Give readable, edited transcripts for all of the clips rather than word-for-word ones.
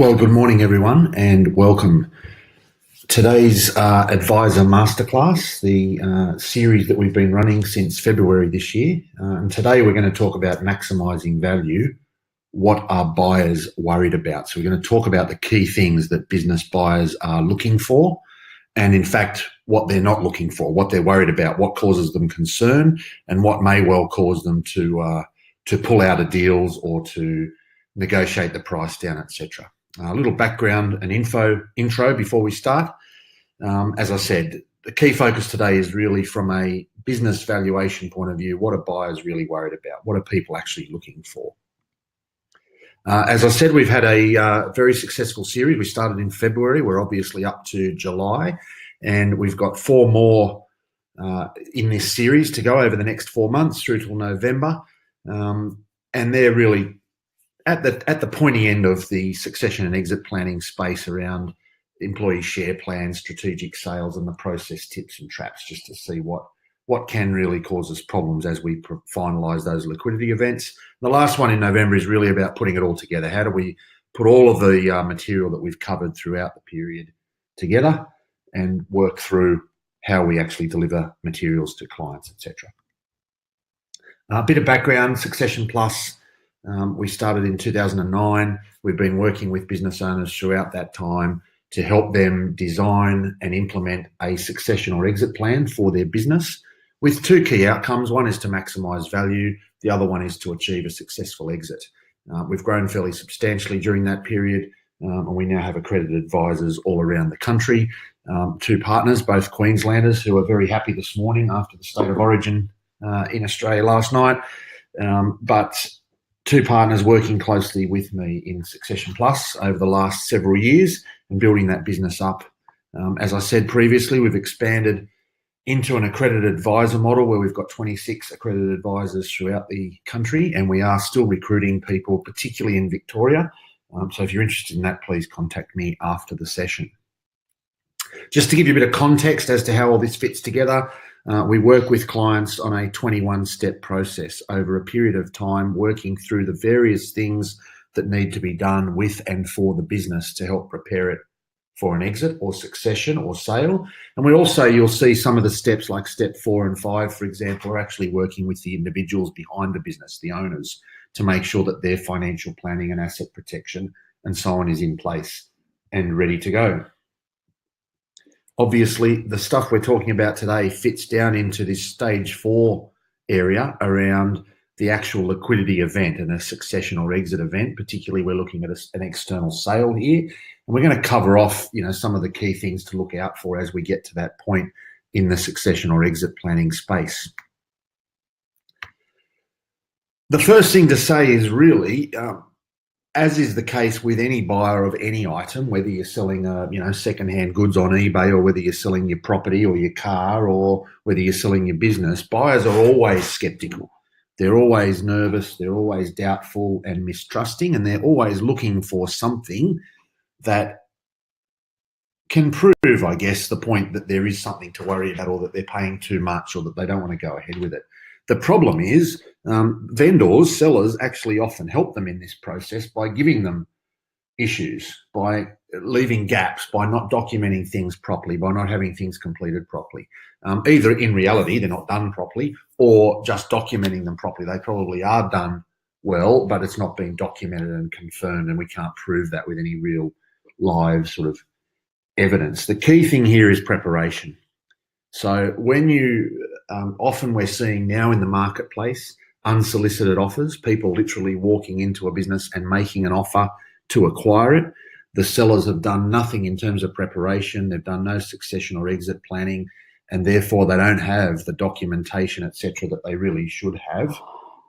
Well, good morning, everyone, and welcome. Today's Advisor Masterclass, the series that we've been running since February this year. And today we're going to talk about maximising value. What are buyers worried about? So we're going to talk about the key things that business buyers are looking for, and in fact, what they're not looking for, what they're worried about, what causes them concern, and what may well cause them to pull out of deals or to negotiate the price down, etc. A little background and intro before we start. As I said, the key focus today is really from a business valuation point of view. What are buyers really worried about? What are people actually looking for? As I said, we've had a very successful series. We started in February. We're obviously up to July, and we've got 4 more in this series to go over the next 4 months through till November. And they're really at the pointy end of the succession and exit planning space around employee share plans, strategic sales, and the process tips and traps, just to see what can really cause us problems as we finalise those liquidity events. The last one in November is really about putting it all together. How do we put all of the material that we've covered throughout the period together and work through how we actually deliver materials to clients, etc. A bit of background, Succession Plus. We started in 2009. We've been working with business owners throughout that time to help them design and implement a succession or exit plan for their business with 2 key outcomes. One is to maximise value. The other one is to achieve a successful exit. We've grown fairly substantially during that period, and we now have accredited advisors all around the country. 2 partners, both Queenslanders, who are very happy this morning after the state of origin in Australia last night. But 2 partners working closely with me in Succession Plus over the last several years and building that business up. As I said previously, we've expanded into an accredited advisor model where we've got 26 accredited advisors throughout the country, and we are still recruiting people, particularly in Victoria. So if you're interested in that, please contact me after the session. Just to give you a bit of context as to how all this fits together, we work with clients on a 21-step process over a period of time, working through the various things that need to be done with and for the business to help prepare it for an exit or succession or sale. And we also, you'll see some of the steps like step 4 and 5, for example, are actually working with the individuals behind the business, the owners, to make sure that their financial planning and asset protection and so on is in place and ready to go. Obviously, the stuff we're talking about today fits down into this stage 4 area around the actual liquidity event and a succession or exit event. Particularly, we're looking at an external sale here, and we're going to cover off, some of the key things to look out for as we get to that point in the succession or exit planning space. The first thing to say is really, as is the case with any buyer of any item, whether you're selling, second-hand goods on eBay, or whether you're selling your property or your car, or whether you're selling your business, buyers are always skeptical. They're always nervous, they're always doubtful and mistrusting, and they're always looking for something that can prove, I guess, the point that there is something to worry about, or that they're paying too much, or that they don't want to go ahead with it. The problem is vendors, sellers actually often help them in this process by giving them issues, by leaving gaps, by not documenting things properly, by not having things completed properly. Either in reality they're not done properly, or just documenting them properly. They probably are done well, but it's not being documented and confirmed, and we can't prove that with any real live sort of evidence. The key thing here is preparation. So when often we're seeing now in the marketplace unsolicited offers, people literally walking into a business and making an offer to acquire it. The sellers have done nothing in terms of preparation. They've done no succession or exit planning, and therefore they don't have the documentation, etc., that they really should have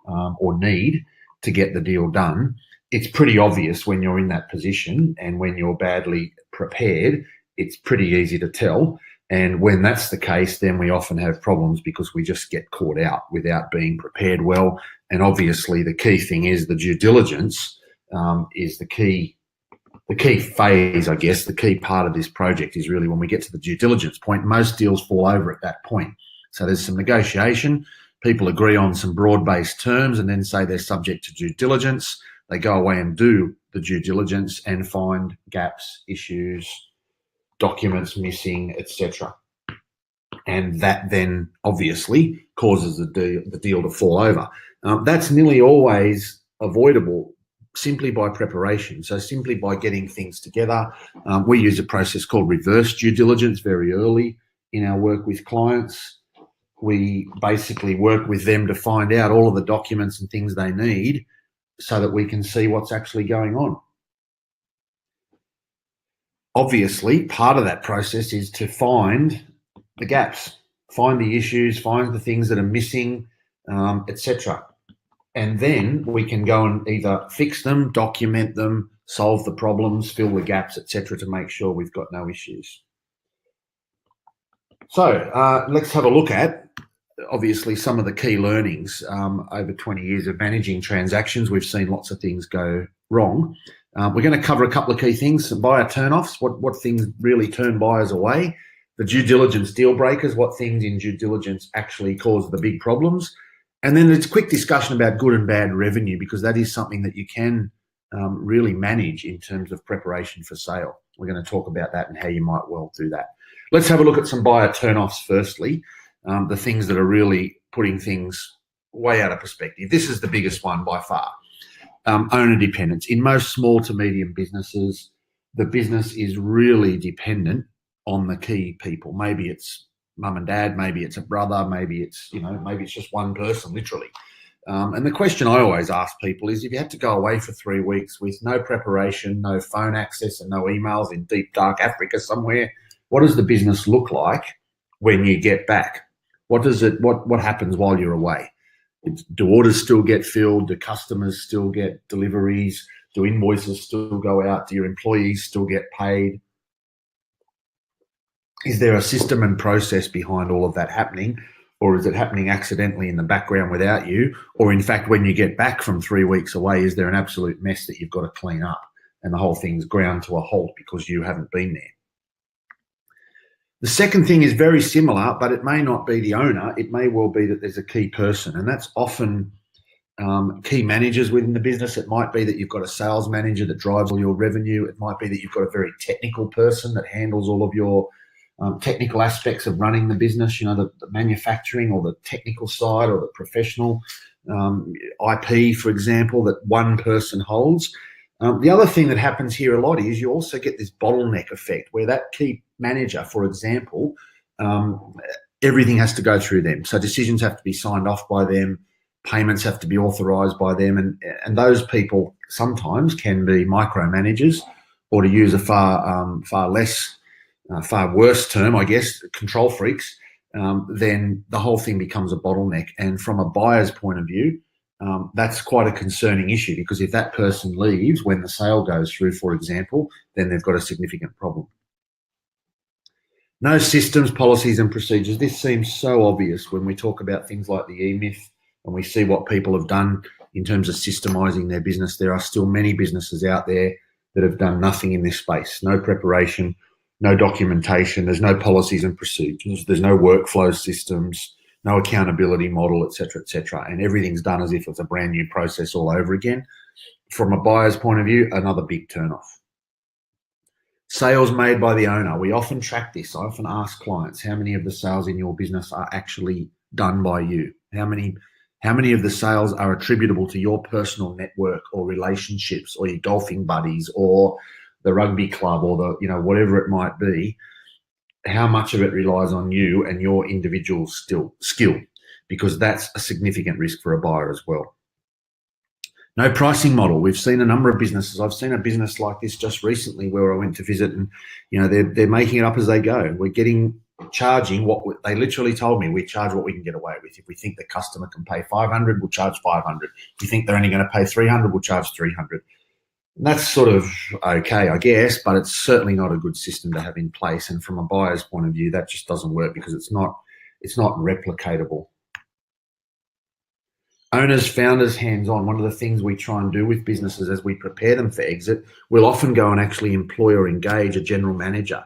or need to get the deal done. It's pretty obvious when you're in that position, and when you're badly prepared, it's pretty easy to tell. And when that's the case, then we often have problems because we just get caught out without being prepared well. And obviously the key thing is the due diligence is the key phase, I guess. The key part of this project is really when we get to the due diligence point. Most deals fall over at that point. So there's some negotiation. People agree on some broad-based terms and then say they're subject to due diligence. They go away and do the due diligence and find gaps, issues, documents missing, etc. And that then obviously causes the deal to fall over. That's nearly always avoidable simply by preparation. So simply by getting things together. We use a process called reverse due diligence very early in our work with clients. We basically work with them to find out all of the documents and things they need so that we can see what's actually going on. Obviously, part of that process is to find the gaps, find the issues, find the things that are missing, etc. And then we can go and either fix them, document them, solve the problems, fill the gaps, etc., to make sure we've got no issues. So let's have a look at, obviously, some of the key learnings. Over 20 years of managing transactions, we've seen lots of things go wrong. We're going to cover a couple of key things: some buyer turnoffs, what things really turn buyers away; the due diligence deal breakers, what things in due diligence actually cause the big problems; and then there's a quick discussion about good and bad revenue, because that is something that you can really manage in terms of preparation for sale. We're going to talk about that and how you might well do that. Let's have a look at some buyer turnoffs firstly, the things that are really putting things way out of perspective. This is the biggest one by far. Owner dependence. In most small to medium businesses, the business is really dependent on the key people. Maybe it's mum and dad, maybe it's a brother, maybe it's, maybe it's just one person, literally. And the question I always ask people is, if you had to go away for 3 weeks with no preparation, no phone access and no emails in deep, dark Africa somewhere, what does the business look like when you get back? What happens while you're away? Do orders still get filled? Do customers still get deliveries? Do invoices still go out? Do your employees still get paid? Is there a system and process behind all of that happening? Or is it happening accidentally in the background without you? Or in fact, when you get back from 3 weeks away, is there an absolute mess that you've got to clean up and the whole thing's ground to a halt because you haven't been there? The second thing is very similar, but it may not be the owner. It may well be that there's a key person, and that's often key managers within the business. It might be that you've got a sales manager that drives all your revenue. It might be that you've got a very technical person that handles all of your technical aspects of running the business, the manufacturing or the technical side or the professional IP, for example, that one person holds. The other thing that happens here a lot is you also get this bottleneck effect where that key manager, for example, everything has to go through them. So decisions have to be signed off by them, payments have to be authorised by them, and those people sometimes can be micromanagers, or to use a far worse term, I guess, control freaks. Then the whole thing becomes a bottleneck. And from a buyer's point of view, that's quite a concerning issue, because if that person leaves when the sale goes through, for example, then they've got a significant problem. No systems, policies and procedures. This seems so obvious when we talk about things like the E-Myth and we see what people have done in terms of systemising their business. There are still many businesses out there that have done nothing in this space. No preparation, no documentation, there's no policies and procedures, there's no workflow systems, no accountability model, et cetera, and everything's done as if it's a brand new process all over again. From a buyer's point of view, another big turnoff. Sales made by the owner. We often track this. I often ask clients, how many of the sales in your business are actually done by you? How many of the sales are attributable to your personal network or relationships or your golfing buddies or the rugby club or the, whatever it might be? How much of it relies on you and your individual skill? Because that's a significant risk for a buyer as well. No pricing model. We've seen a number of businesses. I've seen a business like this just recently where I went to visit, and they're making it up as they go. We're charging what they literally told me. We charge what we can get away with. If we think the customer can pay 500, we'll charge 500. If we think they're only going to pay 300, we'll charge 300. And that's sort of okay, I guess, but it's certainly not a good system to have in place. And from a buyer's point of view, that just doesn't work because it's not replicatable. Owners, founders, hands-on. One of the things we try and do with businesses as we prepare them for exit, we'll often go and actually employ or engage a general manager,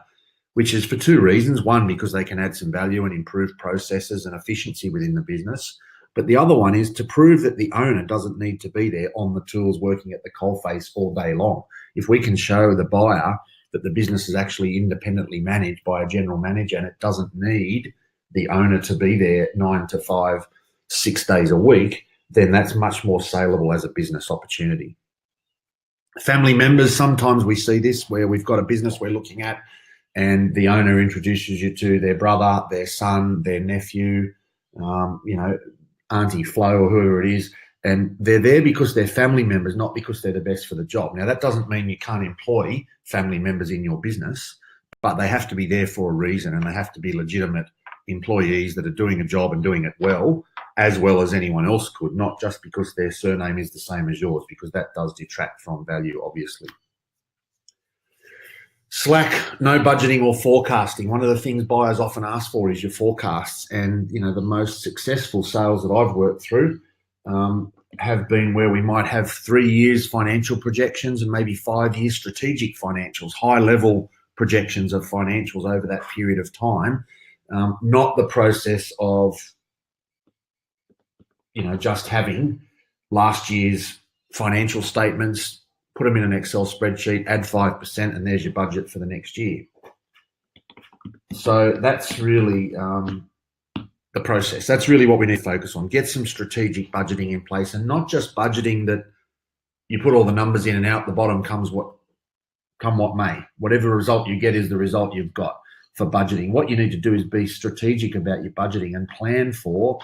which is for two reasons. One, because they can add some value and improve processes and efficiency within the business. But the other one is to prove that the owner doesn't need to be there on the tools working at the coalface all day long. If we can show the buyer that the business is actually independently managed by a general manager and it doesn't need the owner to be there 9 to 5, 6 days a week, then that's much more saleable as a business opportunity. Family members, sometimes we see this where we've got a business we're looking at and the owner introduces you to their brother, their son, their nephew, Auntie Flo or whoever it is, and they're there because they're family members, not because they're the best for the job. Now, that doesn't mean you can't employ family members in your business, but they have to be there for a reason and they have to be legitimate employees that are doing a job and doing it well as anyone else could, not just because their surname is the same as yours, because that does detract from value, obviously. Slack, no budgeting or forecasting. One of the things buyers often ask for is your forecasts. And, the most successful sales that I've worked through have been where we might have 3 years financial projections and maybe 5 years strategic financials, high level projections of financials over that period of time. Not the process of, just having last year's financial statements, put them in an Excel spreadsheet, add 5%, and there's your budget for the next year. So that's really the process. That's really what we need to focus on. Get some strategic budgeting in place, and not just budgeting that you put all the numbers in and out the bottom come what may. Whatever result you get is the result you've got for budgeting. What you need to do is be strategic about your budgeting and plan for,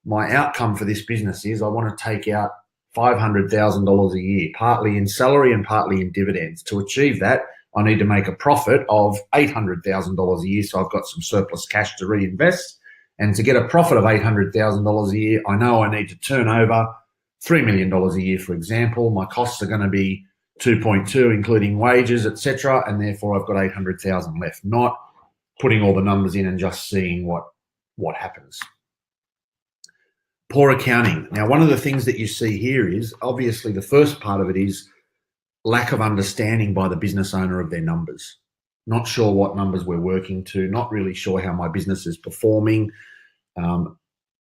my outcome for this business is I want to take out $500,000 a year, partly in salary and partly in dividends. To achieve that, I need to make a profit of $800,000 a year, so I've got some surplus cash to reinvest. And to get a profit of $800,000 a year, I know I need to turn over $3 million a year, for example. My costs are going to be 2.2, including wages, etc., and therefore I've got 800,000 left. Not putting all the numbers in and just seeing what happens. Poor accounting. Now, one of the things that you see here is, obviously the first part of it is lack of understanding by the business owner of their numbers. Not sure what numbers we're working to, not really sure how my business is performing,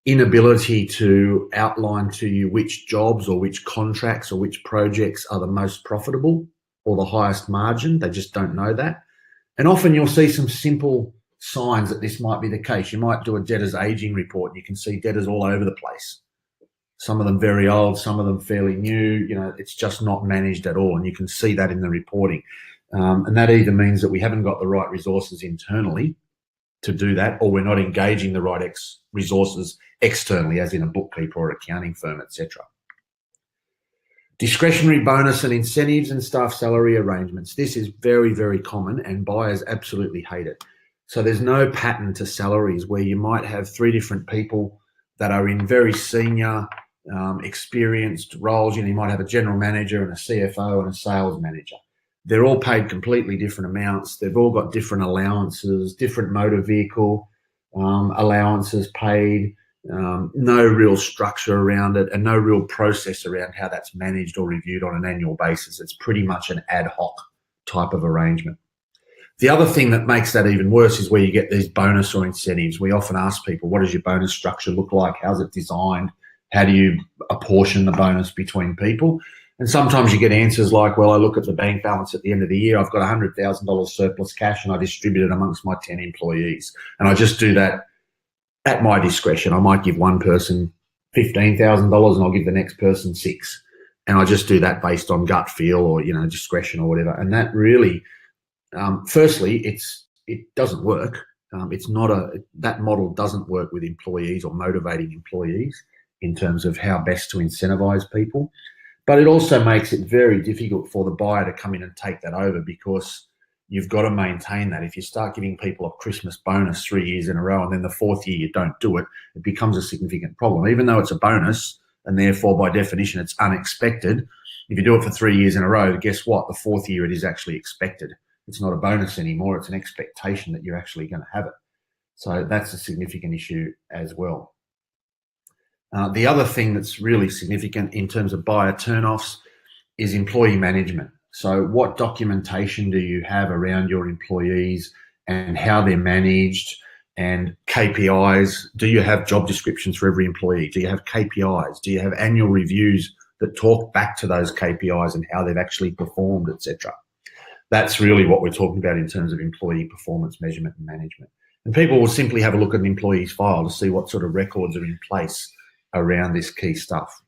inability to outline to you which jobs or which contracts or which projects are the most profitable or the highest margin. They just don't know that. And often you'll see some simple signs that this might be the case. You might do a debtors aging report and you can see debtors all over the place. Some of them very old, some of them fairly new. It's just not managed at all, and you can see that in the reporting. And that either means that we haven't got the right resources internally to do that, or we're not engaging the right resources externally, as in a bookkeeper or accounting firm, etc. Discretionary bonus and incentives and staff salary arrangements. This is very, very common, and buyers absolutely hate it. So there's no pattern to salaries where you might have 3 different people that are in very senior, experienced roles. You might have a general manager and a CFO and a sales manager. They're all paid completely different amounts. They've all got different allowances, different motor vehicle allowances paid, no real structure around it, and no real process around how that's managed or reviewed on an annual basis. It's pretty much an ad hoc type of arrangement. The other thing that makes that even worse is where you get these bonus or incentives. We often ask people, what does your bonus structure look like? How's it designed? How do you apportion the bonus between people? And sometimes you get answers like, well, I look at the bank balance at the end of the year, I've got $100,000 surplus cash and I distribute it amongst my 10 employees. And I just do that at my discretion. I might give one person $15,000 and I'll give the next person $6,000. And I just do that based on gut feel or, discretion or whatever. And that really, firstly, it doesn't work. That model doesn't work with employees or motivating employees in terms of how best to incentivize people. But it also makes it very difficult for the buyer to come in and take that over, because you've got to maintain that. If you start giving people a Christmas bonus 3 years in a row and then the 4th year you don't do it, it becomes a significant problem. Even though it's a bonus and therefore by definition it's unexpected, if you do it for 3 years in a row, guess what? The 4th year it is actually expected. It's not a bonus anymore. It's an expectation that you're actually going to have it. So that's a significant issue as well. The other thing that's really significant in terms of buyer turnoffs is employee management. So what documentation do you have around your employees and how they're managed and KPIs. Do you have job descriptions for every employee? Do you have KPIs? Do you have annual reviews that talk back to those KPIs and how they've actually performed, etc.? That's really what we're talking about in terms of employee performance measurement and management. And people will simply have a look at an employee's file to see what sort of records are in place around this key stuff.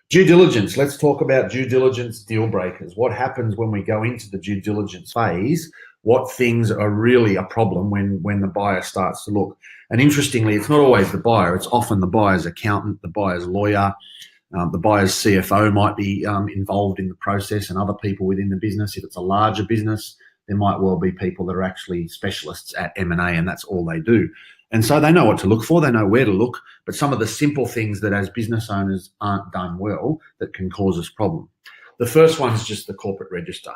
Due diligence. Let's talk about due diligence deal breakers. What happens when we go into the due diligence phase? What things are really a problem when the buyer starts to look? And interestingly, it's not always the buyer. It's often the buyer's accountant, the buyer's lawyer, the buyer's CFO might be involved in the process, and other people within the business. If it's a larger business, there might well be people that are actually specialists at M&A, and that's all they do. And so they know what to look for, they know where to look, but some of the simple things that as business owners aren't done well that can cause us problem. The first one is just the corporate register.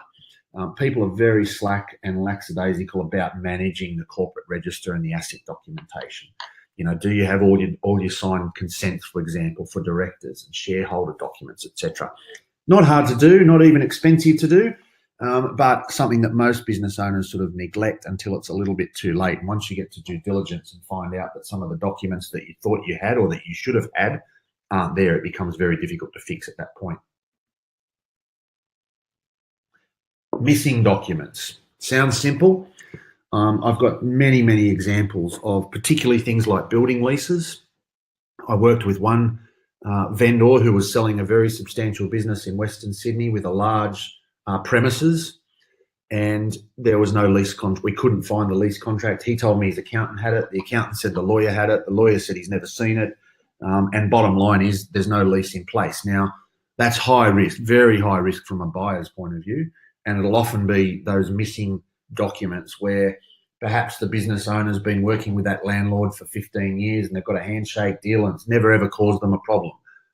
People are very slack and lackadaisical about managing the corporate register and the asset documentation. You know, do you have all your signed consents, for example, for directors and shareholder documents, etc.? Not hard to do, not even expensive to do, but something that most business owners sort of neglect until it's a little bit too late. And once you get to due diligence and find out that some of the documents that you thought you had or that you should have had aren't there, it becomes very difficult to fix at that point. Missing documents. Sounds simple. I've got many, many examples of particularly things like building leases. I worked with one vendor who was selling a very substantial business in Western Sydney with a large premises, and there was no lease contract. We couldn't find the lease contract. He told me his accountant had it. The accountant said the lawyer had it. The lawyer said he's never seen it. And bottom line is there's no lease in place. Now, that's high risk, very high risk from a buyer's point of view. And it'll often be those missing documents where perhaps the business owner's been working with that landlord for 15 years and they've got a handshake deal and it's never ever caused them a problem.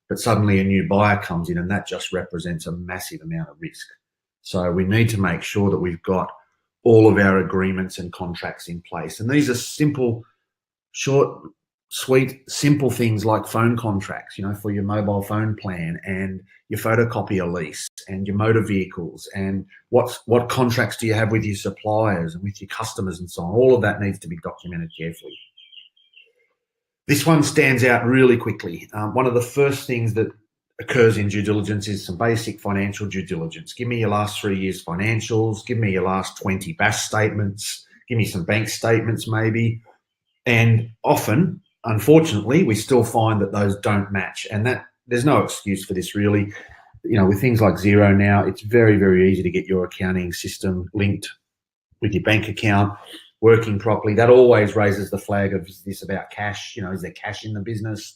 But suddenly a new buyer comes in and that just represents a massive amount of risk. So we need to make sure that we've got all of our agreements and contracts in place. And these are simple, short, sweet, simple things like phone contracts, you know, for your mobile phone plan and your photocopier lease and your motor vehicles and what contracts do you have with your suppliers and with your customers and so on. All of that needs to be documented carefully. This one stands out really quickly. One of the first things that occurs in due diligence is some basic financial due diligence. Give me your last 3 years financials, give me your last 20 BAS statements, give me some bank statements maybe. And often, unfortunately, we still find that those don't match, and that there's no excuse for this really. You know, with things like Xero now, it's very, very easy to get your accounting system linked with your bank account, working properly. That always raises the flag of, is this about cash? You know, is there cash in the business?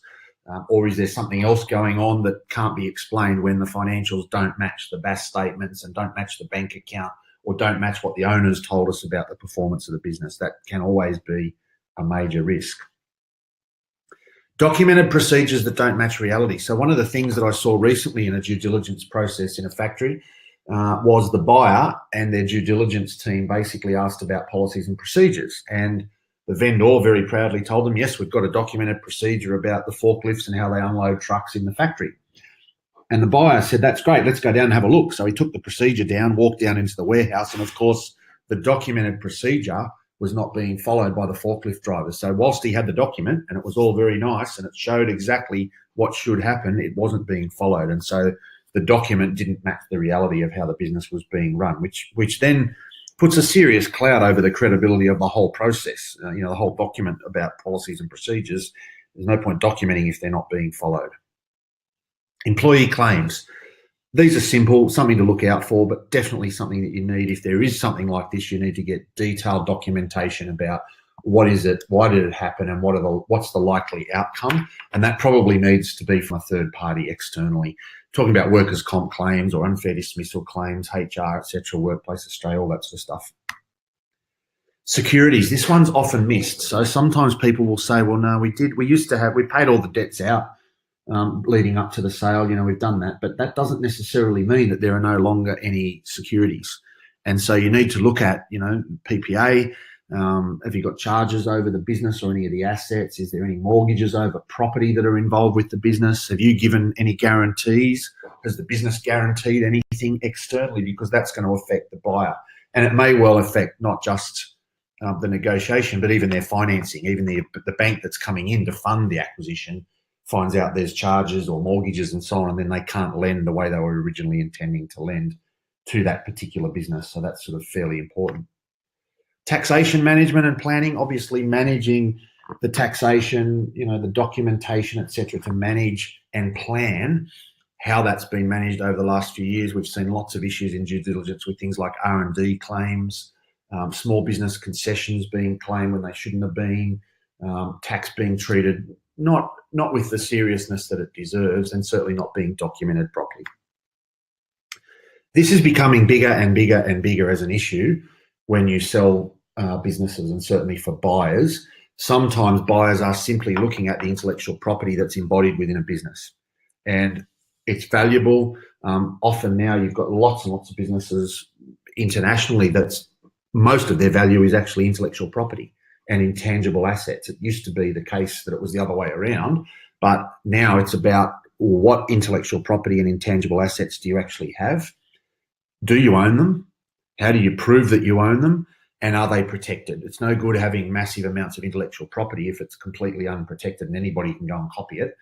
Or is there something else going on that can't be explained when the financials don't match the BAS statements and don't match the bank account or don't match what the owners told us about the performance of the business? That can always be a major risk. Documented procedures that don't match reality. So one of the things that I saw recently in a due diligence process in a factory was the buyer and their due diligence team basically asked about policies and procedures. And the vendor very proudly told them, yes, we've got a documented procedure about the forklifts and how they unload trucks in the factory. And the buyer said, that's great, let's go down and have a look. So he took the procedure down, walked down into the warehouse, and of course, the documented procedure was not being followed by the forklift drivers. So whilst he had the document and it was all very nice and it showed exactly what should happen, it wasn't being followed. And so the document didn't match the reality of how the business was being run, which then puts a serious cloud over the credibility of the whole process. You know, the whole document about policies and procedures, there's no point documenting if they're not being followed. Employee claims. These are simple, something to look out for, but definitely something that you need. If there is something like this, you need to get detailed documentation about what is it, why did it happen, and what's the likely outcome. And that probably needs to be from a third party externally. Talking about workers' comp claims or unfair dismissal claims, HR, etc., Workplace Australia, all that sort of stuff. Securities, this one's often missed. So sometimes people will say, well, no, we paid all the debts out leading up to the sale, you know, we've done that, but that doesn't necessarily mean that there are no longer any securities. And so you need to look at, you know, PPA, have you got charges over the business or any of the assets? Is there any mortgages over property that are involved with the business? Have you given any guarantees? Has the business guaranteed anything externally? Because that's going to affect the buyer. And it may well affect not just the negotiation, but even their financing, even the bank that's coming in to fund the acquisition finds out there's charges or mortgages and so on, and then they can't lend the way they were originally intending to lend to that particular business. So that's sort of fairly important. Taxation management and planning, obviously managing the taxation, the documentation, etc., to manage and plan how that's been managed over the last few years. We've seen lots of issues in due diligence with things like R&D claims, small business concessions being claimed when they shouldn't have been, tax being treated not with the seriousness that it deserves, and certainly not being documented properly. This is becoming bigger and bigger and bigger as an issue when you sell businesses, and certainly for buyers. Sometimes buyers are simply looking at the intellectual property that's embodied within a business, and it's valuable. Often now you've got lots and lots of businesses internationally that's most of their value is actually intellectual property and intangible assets. It used to be the case that it was the other way around, but now it's about what intellectual property and intangible assets do you actually have? Do you own them? How do you prove that you own them? And are they protected? It's no good having massive amounts of intellectual property if it's completely unprotected and anybody can go and copy it,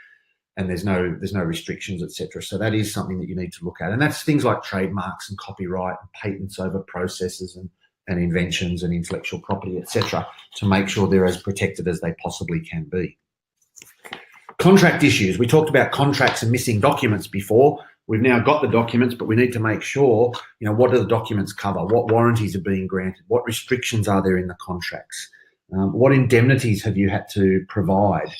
and there's no restrictions, etc. So that is something that you need to look at, and that's things like trademarks and copyright and patents over processes and inventions and intellectual property, etc., to make sure they're as protected as they possibly can be. Contract issues. We talked about contracts and missing documents before. We've now got the documents, but we need to make sure, what do the documents cover? What warranties are being granted? What restrictions are there in the contracts? What indemnities have you had to provide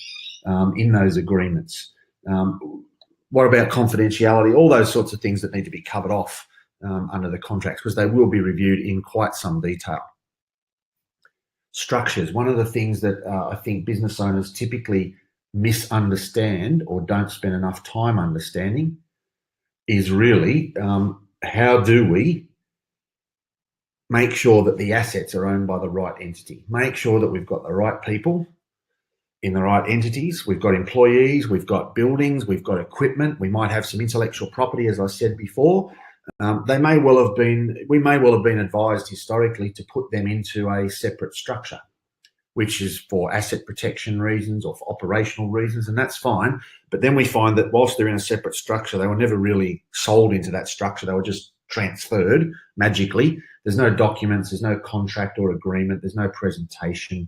in those agreements? What about confidentiality? All those sorts of things that need to be covered off under the contracts, because they will be reviewed in quite some detail. Structures. One of the things that I think business owners typically misunderstand or don't spend enough time understanding is really how do we make sure that the assets are owned by the right entity? Make sure that we've got the right people in the right entities. We've got employees, we've got buildings, we've got equipment. We might have some intellectual property, as I said before. We may well have been advised historically to put them into a separate structure, which is for asset protection reasons or for operational reasons, and that's fine. But then we find that whilst they're in a separate structure, they were never really sold into that structure. They were just transferred magically. There's no documents, there's no contract or agreement, there's no presentation,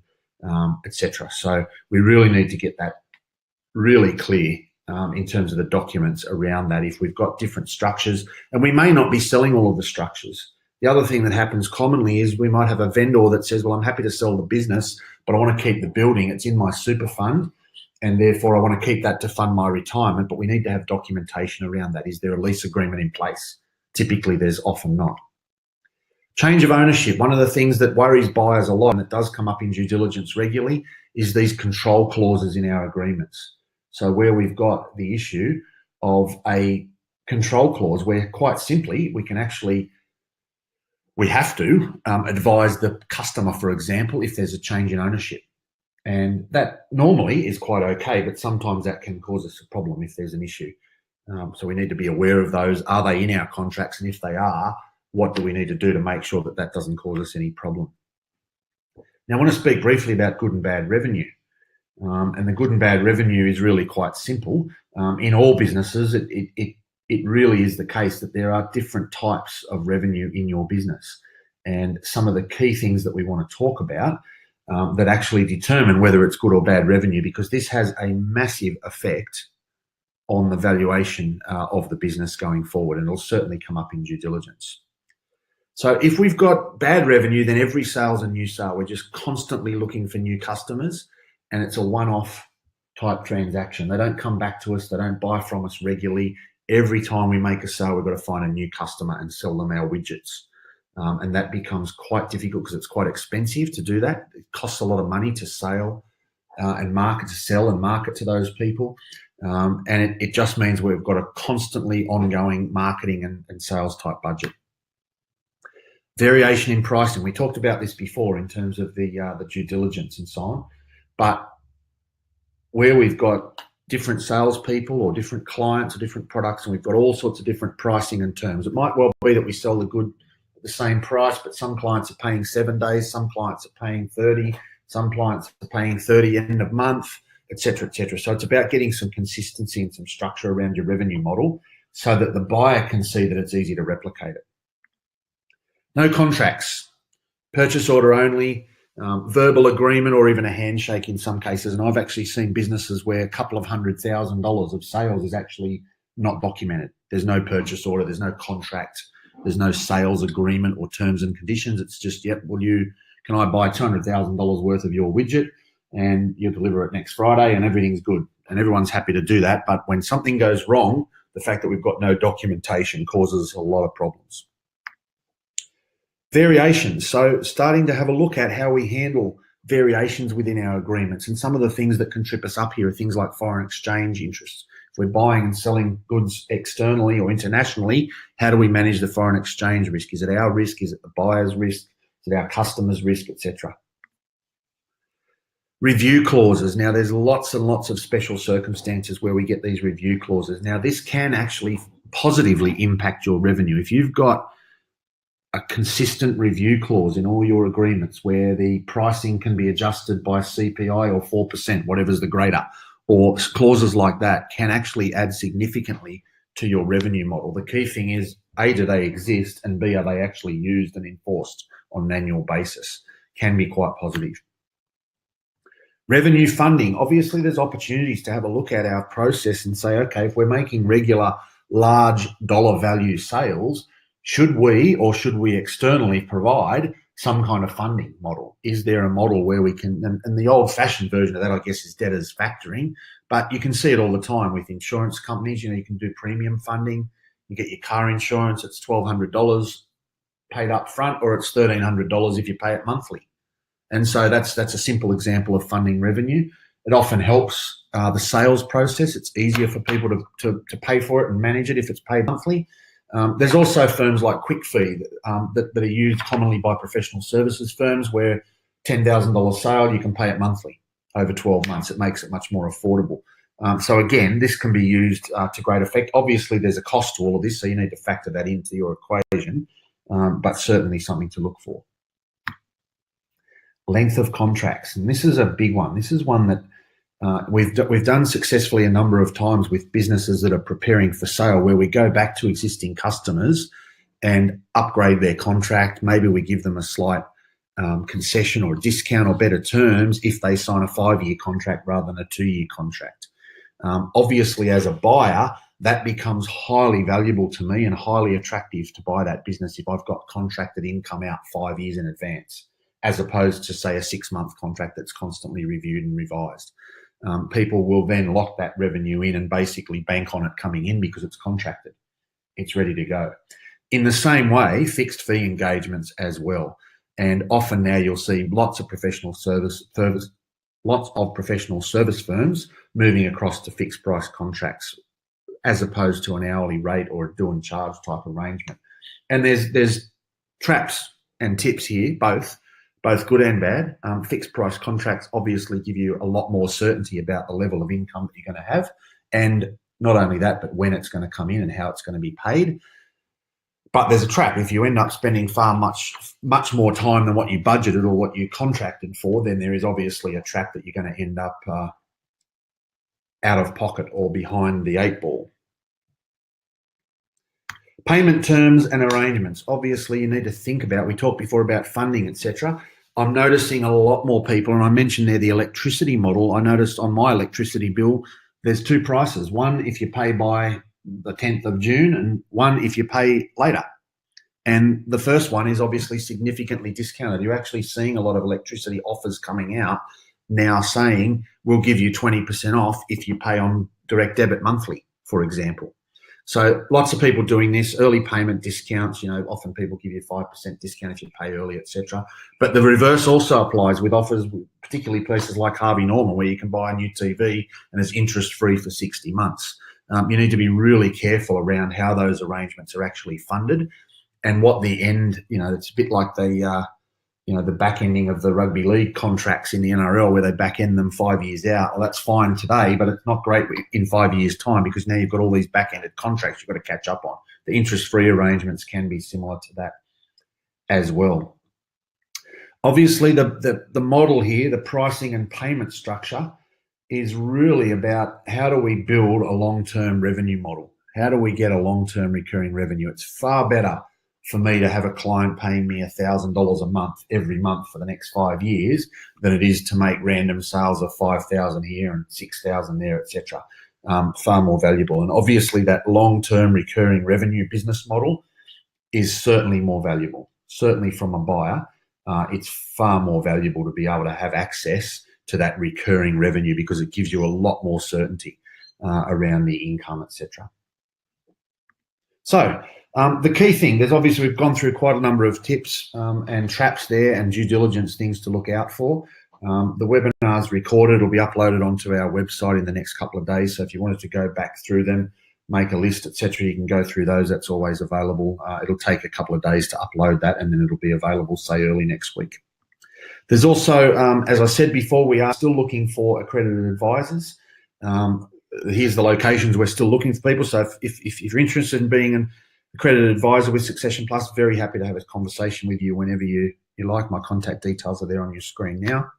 etc. So we really need to get that really clear in terms of the documents around that if we've got different structures, and we may not be selling all of the structures. The other thing that happens commonly is we might have a vendor that says, well, I'm happy to sell the business, but I want to keep the building. It's in my super fund, and therefore I want to keep that to fund my retirement, but we need to have documentation around that. Is there a lease agreement in place? Typically, there's often not. Change of ownership. One of the things that worries buyers a lot, and it does come up in due diligence regularly, is these control clauses in our agreements. So where we've got the issue of a control clause where quite simply we have to advise the customer, for example, if there's a change in ownership. And that normally is quite okay, but sometimes that can cause us a problem if there's an issue. So we need to be aware of those. Are they in our contracts? And if they are, what do we need to do to make sure that that doesn't cause us any problem? Now, I want to speak briefly about good and bad revenue. And the good and bad revenue is really quite simple. In all businesses, it really is the case that there are different types of revenue in your business. And some of the key things that we want to talk about that actually determine whether it's good or bad revenue, because this has a massive effect on the valuation of the business going forward, and it'll certainly come up in due diligence. So if we've got bad revenue, then every sale's a new sale. We're just constantly looking for new customers, and it's a one-off type transaction. They don't come back to us. They don't buy from us regularly. Every time we make a sale, we've got to find a new customer and sell them our widgets. And that becomes quite difficult because it's quite expensive to do that. It costs a lot of money to sell and market, to sell and market to those people. And it just means we've got a constantly ongoing marketing and sales type budget. Variation in pricing. We talked about this before in terms of the due diligence and so on. But where we've got different salespeople or different clients or different products, and we've got all sorts of different pricing and terms, it might well be that we sell the the same price, but some clients are paying 7 days, some clients are paying 30, some clients are paying 30 end of month, etc., etc. So it's about getting some consistency and some structure around your revenue model so that the buyer can see that it's easy to replicate it. No contracts, purchase order only, verbal agreement, or even a handshake in some cases. And I've actually seen businesses where a couple of $100,000 of sales is actually not documented. There's no purchase order, there's no contract, there's no sales agreement or terms and conditions. It's just, yep, can I buy $200,000 worth of your widget and you deliver it next Friday and everything's good. And everyone's happy to do that. But when something goes wrong, the fact that we've got no documentation causes a lot of problems. Variations. So starting to have a look at how we handle variations within our agreements. And some of the things that can trip us up here are things like foreign exchange interests. If we're buying and selling goods externally or internationally, how do we manage the foreign exchange risk? Is it our risk? Is it the buyer's risk? Is it our customer's risk, etc.? Review clauses. Now, there's lots and lots of special circumstances where we get these review clauses. Now, this can actually positively impact your revenue. If you've got a consistent review clause in all your agreements where the pricing can be adjusted by CPI or 4%, whatever's the greater, or clauses like that can actually add significantly to your revenue model. The key thing is, A, do they exist, and B, are they actually used and enforced on an annual basis? Can be quite positive. Revenue funding. Obviously, there's opportunities to have a look at our process and say, okay, if we're making regular large dollar value sales, should we externally provide some kind of funding model? Is there a model where we can, and the old fashioned version of that, I guess, is debtors factoring, but you can see it all the time with insurance companies. You can do premium funding. You get your car insurance, it's $1,200 paid up front, or it's $1,300 if you pay it monthly. And so that's a simple example of funding revenue. It often helps the sales process. It's easier for people to pay for it and manage it if it's paid monthly. There's also firms like QuickFee that are used commonly by professional services firms where $10,000 sale, you can pay it monthly over 12 months. It makes it much more affordable. So again, this can be used to great effect. Obviously, there's a cost to all of this, so you need to factor that into your equation, but certainly something to look for. Length of contracts, and this is a big one. This is one that we've done successfully a number of times with businesses that are preparing for sale, where we go back to existing customers and upgrade their contract. Maybe we give them a slight concession or discount or better terms if they sign a 5-year contract rather than a 2-year contract. Obviously, as a buyer, that becomes highly valuable to me and highly attractive to buy that business if I've got contracted income out 5 years in advance, as opposed to, say, a 6-month contract that's constantly reviewed and revised. People will then lock that revenue in and basically bank on it coming in because it's contracted. It's ready to go. In the same way, fixed fee engagements as well. And often now you'll see lots of professional service firms moving across to fixed price contracts as opposed to an hourly rate or a do and charge type arrangement. And there's traps and tips here, both good and bad. Fixed price contracts obviously give you a lot more certainty about the level of income that you're going to have. And not only that, but when it's going to come in and how it's going to be paid. But there's a trap. If you end up spending much more time than what you budgeted or what you contracted for, then there is obviously a trap that you're going to end up out of pocket or behind the 8 ball. Payment terms and arrangements. Obviously, you need to think about, we talked before about funding, etc. I'm noticing a lot more people, and I mentioned there the electricity model. I noticed on my electricity bill, there's 2 prices. One if you pay by the 10th of June and one if you pay later. And the first one is obviously significantly discounted. You're actually seeing a lot of electricity offers coming out now saying, we'll give you 20% off if you pay on direct debit monthly, for example. So lots of people doing this, early payment discounts, often people give you 5% discount if you pay early, etc. But the reverse also applies with offers, particularly places like Harvey Norman, where you can buy a new TV and it's interest-free for 60 months. You need to be really careful around how those arrangements are actually funded and what the end, it's a bit like the back ending of the rugby league contracts in the NRL where they back end them 5 years out. Well, that's fine today, but it's not great in 5 years' time because now you've got all these back-ended contracts you've got to catch up on. The interest-free arrangements can be similar to that. as well. Obviously, the model here, the pricing and payment structure, is really about how do we build a long-term revenue model? How do we get a long-term recurring revenue? It's far better for me to have a client paying me $1,000 a month every month for the next 5 years than it is to make random sales of 5,000 here and 6,000 there, etc. Far more valuable. And obviously that long-term recurring revenue business model is certainly more valuable. Certainly from a buyer, it's far more valuable to be able to have access to that recurring revenue because it gives you a lot more certainty around the income, etc. So the key thing, we've gone through quite a number of tips and traps there and due diligence things to look out for. The webinar's recorded, it'll be uploaded onto our website in the next couple of days. So if you wanted to go back through them, make a list, etc., you can go through those. That's always available. It'll take a couple of days to upload that, and then it'll be available, say, early next week. There's also, as I said before, we are still looking for accredited advisors. Here's the locations we're still looking for people. So if you're interested in being an accredited advisor with Succession Plus, very happy to have a conversation with you whenever you like. My contact details are there on your screen now.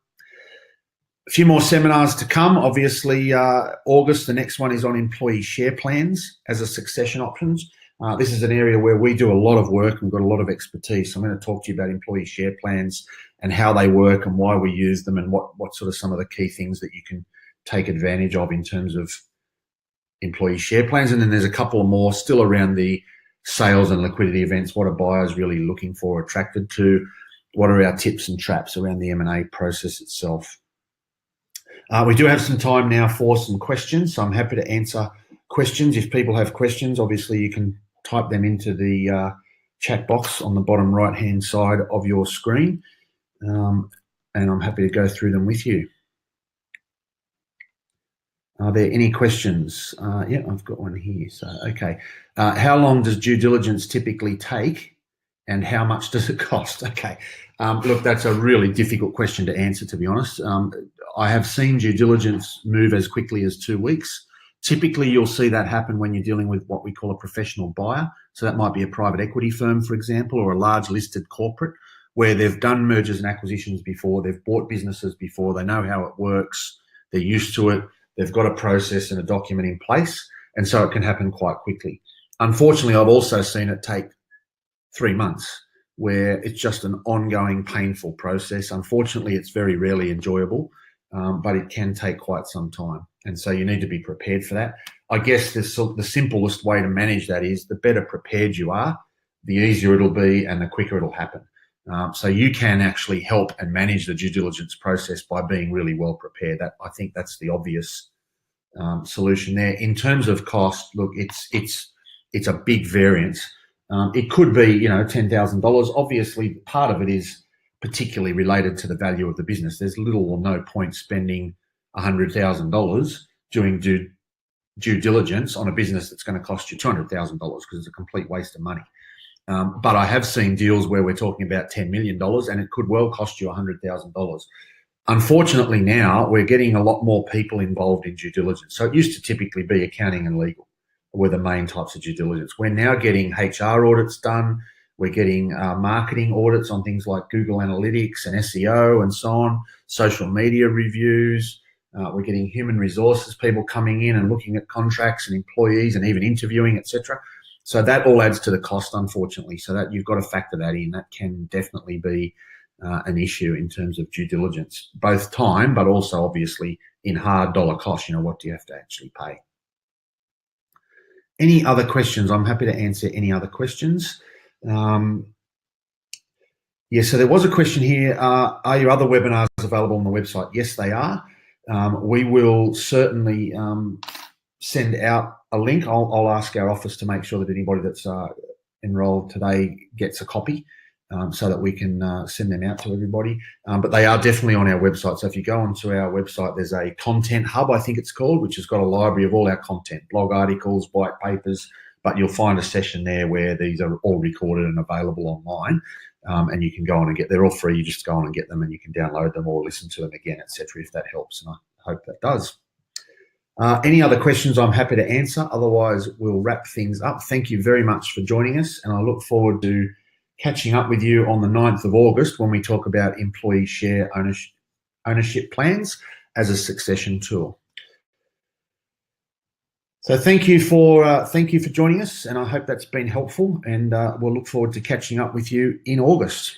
A few more seminars to come. Obviously, August, the next one is on employee share plans as a succession options. This is an area where we do a lot of work and we've got a lot of expertise. So I'm going to talk to you about employee share plans and how they work and why we use them and what sort of some of the key things that you can take advantage of in terms of employee share plans. And then there's a couple more still around the sales and liquidity events. What are buyers really looking for, attracted to? What are our tips and traps around the M&A process itself? We do have some time now for some questions, so I'm happy to answer questions. If people have questions, obviously you can type them into the chat box on the bottom right-hand side of your screen, and I'm happy to go through them with you. Are there any questions? Yeah, I've got one here. So, okay. How long does due diligence typically take and how much does it cost? Okay. Look, that's a really difficult question to answer, to be honest. I have seen due diligence move as quickly as 2 weeks. Typically, you'll see that happen when you're dealing with what we call a professional buyer. So that might be a private equity firm, for example, or a large listed corporate where they've done mergers and acquisitions before, they've bought businesses before, they know how it works, they're used to it, they've got a process and a document in place, and so it can happen quite quickly. Unfortunately, I've also seen it take 3 months where it's just an ongoing painful process. Unfortunately, it's very rarely enjoyable, but it can take quite some time. And so you need to be prepared for that. I guess the simplest way to manage that is the better prepared you are, the easier it'll be and the quicker it'll happen. So you can actually help and manage the due diligence process by being really well prepared. I think that's the obvious solution there. In terms of cost, look, it's a big variance. It could be, $10,000. Obviously, part of it is particularly related to the value of the business. There's little or no point spending $100,000 doing due diligence on a business that's going to cost you $200,000 because it's a complete waste of money. But I have seen deals where we're talking about $10 million and it could well cost you $100,000. Unfortunately, now we're getting a lot more people involved in due diligence. So it used to typically be accounting and legal were the main types of due diligence. We're now getting HR audits done. We're getting marketing audits on things like Google Analytics and SEO and so on, social media reviews. We're getting human resources people coming in and looking at contracts and employees and even interviewing, etc. So that all adds to the cost, unfortunately. So that you've got to factor that in. That can definitely be an issue in terms of due diligence, both time, but also obviously in hard dollar cost. What do you have to actually pay? Any other questions? I'm happy to answer any other questions. So there was a question here. Are your other webinars available on the website? Yes, they are. We will certainly send out a link. I'll ask our office to make sure that anybody that's enrolled today gets a copy so that we can send them out to everybody. But they are definitely on our website. So if you go onto our website, there's a content hub, I think it's called, which has got a library of all our content, blog articles, white papers, but you'll find a session there where these are all recorded and available online. And you can go on and they're all free. You just go on and get them and you can download them or listen to them again, etc. if that helps. And I hope that does. Any other questions I'm happy to answer. Otherwise, we'll wrap things up. Thank you very much for joining us. And I look forward to catching up with you on the 9th of August when we talk about employee share ownership plans as a succession tool. So thank you for joining us, and I hope that's been helpful, and we'll look forward to catching up with you in August.